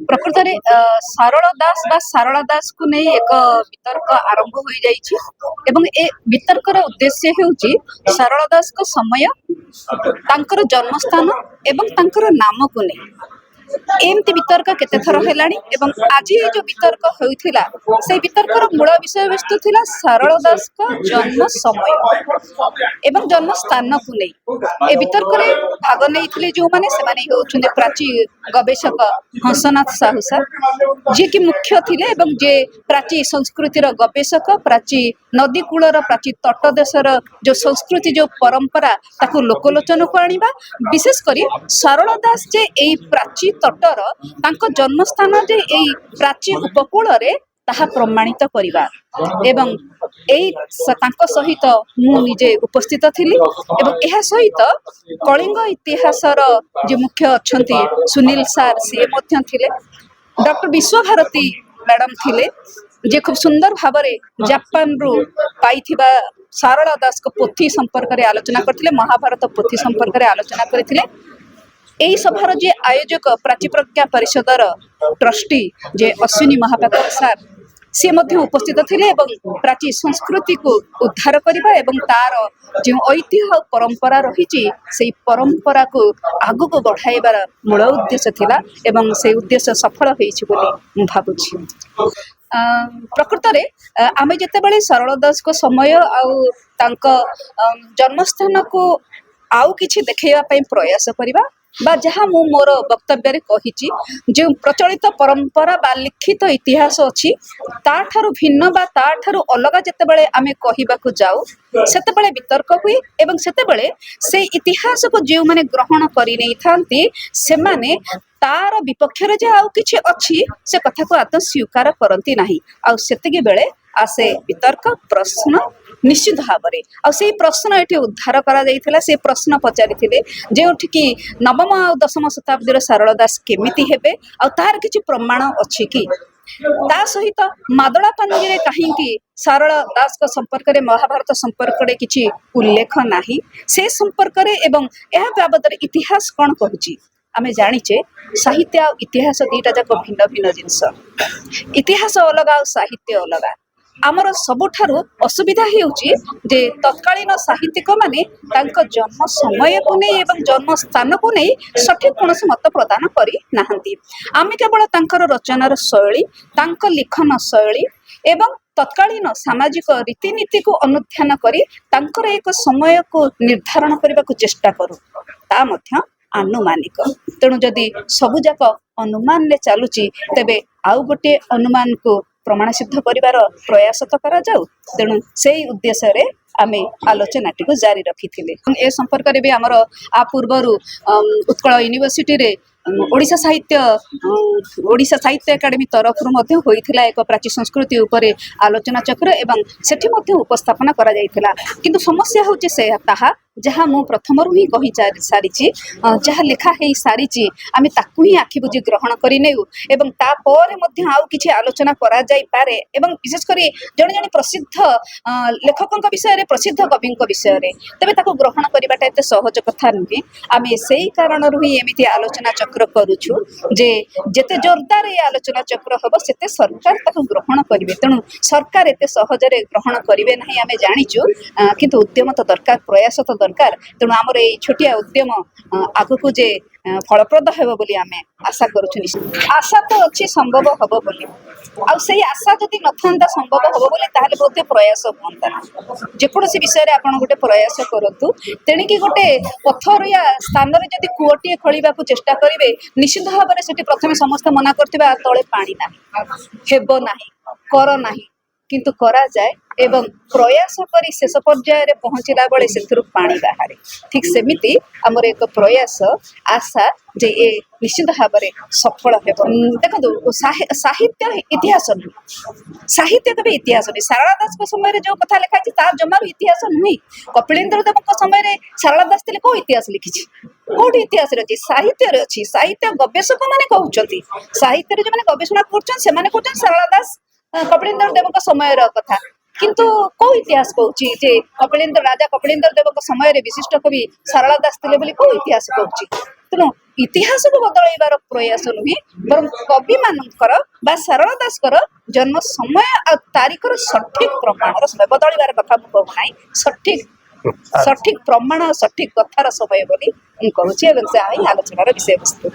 प्रकृत में सारला दास बा सारला दास को नहीं एक वितर्क आरंभ हो जाइछि एवं ए वितर्कर उद्देश्य हेउछि सारला दास को समय तांकर जन्मस्थान एवं तांकर नाम को नहीं एमती वितर्क केते थर हेलानी एवं आज ये जो वितर्क होइथिला से वितर्कर मूल विषय वस्तु थिला सारला दास का जन्म समय एवं जन्म स्थान को नहीं ए वितर्क रे भाग नैथिले जो माने से माने होउछन्ते प्राची गवेषक हंसनाथ साहू सर जे कि मुख्य थिले एवं जे प्राची संस्कृतिर गवेषक प्राची नदी कूलर प्राची तट देशर जो संस्कृति जो परंपरा ताकू लोकलोचन को आनिबा विशेष करी सारला दास जे एई प्राची तटर तांको जन्मस्थान जे एई प्राची उपकूल रे ताहा प्रमाणित करिबा एवं एई तांको सहित मु निजे उपस्थित थिली एवं एहा सहित कलिंग इतिहासर जे मुख्य अछंती सुनील सार से मध्य थिले डॉक्टर विश्वभारती मैडम थिले जे खूब सुंदर भावरे जापान रु पाइथिबा सारला दास को पोथी संपर्क रे आलोचना करथिले महाभारत पोथी संपर्क रे आलोचना करथिले एई सभार जे आयोजक प्राची प्रज्ञा परिषदर ट्रस्टी जे अश्विनी महापात्र सार से मध्य उपस्थित थिले एवं प्राची संस्कृति को उद्धार करबा एवं तार जो ऐतिह्य परंपरा रही से परंपरा को आगु को बढ़ाइबार मूल उद्देश्य थिला एवं से उद्देश्य सफल होइछि बोली भाबुछि। प्रकृत में आमे जेतेबेले सारला दास को समय आउ तांको जन्मस्थान को आउ किछि देखैबा पई प्रयास करिबा बा जहाँ मु मोर वक्तव्य रे कहिछि जो प्रचलित परंपरा बा लिखित इतिहास अछि ता ठारु भिन्न बा ता ठारु अलगा जेतेबेले आमे कहिबाकू जाऊ सेतेबेले वितर्क हुए एवं सेतेबेले से इतिहास को जे माने ग्रहण करि नै थांती से माने तार विपक्ष रे जे आउ किछि अछि से कथा को आत स्वीकार करंती नाही आ सेतिके बेले आसे वितर्क प्रश्न निश्चित भाव में से प्रश्न ये उद्धार करा जाइथिला से प्रश्न पचारिथिले जेउठी कि नवम आ दशम शताब्दी सारला दास केमिति हेबे आ तार किछि प्रमाण अछि कि ता सहित मादला पांजी रे काहेकि सारला दास का संपर्क रे महाभारत संपर्क रे किछि उल्लेख नाही से संपर्क रे एवं एहा बाबद इतिहास कोन कहूची आमे जानिचे साहित्य आ इतिहास दीटा जाक भिन्न भिन्न जिंस इतिहास अलग आ साहित्य अलग आमर सबुठारु असुविधा हेउची जे तत्कालीन साहित्यिक माने तांको जन्म समय को नहीं एवं जन्म स्थान को नहीं सठिक कोनोसी मत प्रदान करि नाहंती आमे केवल तांकर रचनार शैली तांको लिखन शैली एवं तत्कालीन सामाजिक रीतिनीति को अनुध्यान करी तांकर एक समय को निर्धारण करने को चेष्टा करू ता मध्य आनुमानिक तेणु जदि सबुजाक अनुमान ले चलुची तेबे आउ गोटे अनुमान को प्रमाण सिद्ध करिवार प्रयास तो करा जाऊ तेणु से उद्देश्य रे आमे आलोचना टी को जारी रखिथिले ए संपर्क रे भी हमर आ पूर्वरु उत्कल यूनिवर्सिटी रे ओडिशा साहित्य एकेडमी तरफ होइथिला एक प्राची संस्कृति उपरे आलोचना चक्र एवं सेठी मध्य उपस्थापना करा जाइथिला किंतु समस्या होचे से ताहा जहाँ मु प्रथम ही कही सारी जहाँ लेखा है सारी आम ताकू ही आखि बुझी ग्रहण करें एवं तापर आउ किछि आलोचना करा जाई पारे एवं विशेषकर जड़े जड़े प्रसिद्ध लेखकों विषय प्रसिद्ध कवि विषय तेज ताको ग्रहण करवाटा एत सहज कथा नुहे आम से कारण ही एमती आलोचना चक्र करुछु जे जेते जोरदार ये आलोचना चक्र हम से सरकार ताको ग्रहण करेंगे तेणु सरकार एत सहजरे ग्रहण करेंगे ना आम जाचु किंतु उद्यम तो दरकार प्रयास तो दरकार तेणु आमर ये छोटिया उद्यम आगु जे फलप्रद हेब बोली आमे आशा करुछु आशा तो अच्छी संभव हम बोली आई आशा जदि नथा संभव हम बोली ताहले बहुत प्रयास होता जेकोसी विषय में आपड़ गोटे प्रयास करूँ तेणिकी गोटे पथर या स्थान में जब कूटे खोलने को चेष्टा करेंगे निश्चित भाव में से प्रथम समस्त मना करथिबा तले पानी ना हेब ना कर ना किंतु करा जाए एवं प्रयास करी शेष पर्याय रे पहुँचला बेले से पानी बाहर ठीक सेमिति आमर एक प्रयास आशा जे ए निश्चित भाव में सफल हेब देखो साहित्य इतिहास नुह साहित्य कभी इतिहास नुह सारला दास समय जो कथा लिखा तार जमार इतिहास नुह कपिलेन्द्र देव समय सारला दास को इतिहास लिखी कौटी इतिहास अच्छी साहित्य अच्छी साहित्य गवेषक मैंने कहते साहित्य जो मैंने गवेषणा कर सारला दास कपिलेन्द्र देव समय कथा किंतु कौ इतिहास कहूँ जे कपिलेन्द्र राजा कपिलेन्द्र देव समय विशिष्ट कवि सारला दास थे कौ इतिहास कहूँ ତେଣु इतिहास को बदलैबार प्रयास नुहे बर कवि मानकर बा सारला दासकर जन्म समय आ तारीखर सठिक प्रमाण समय बदलैबार कथा कहू ना सठिक सठिक प्रमाण सठिक कथार समय बोली कहूँ से आलोचनार विषय वस्तु।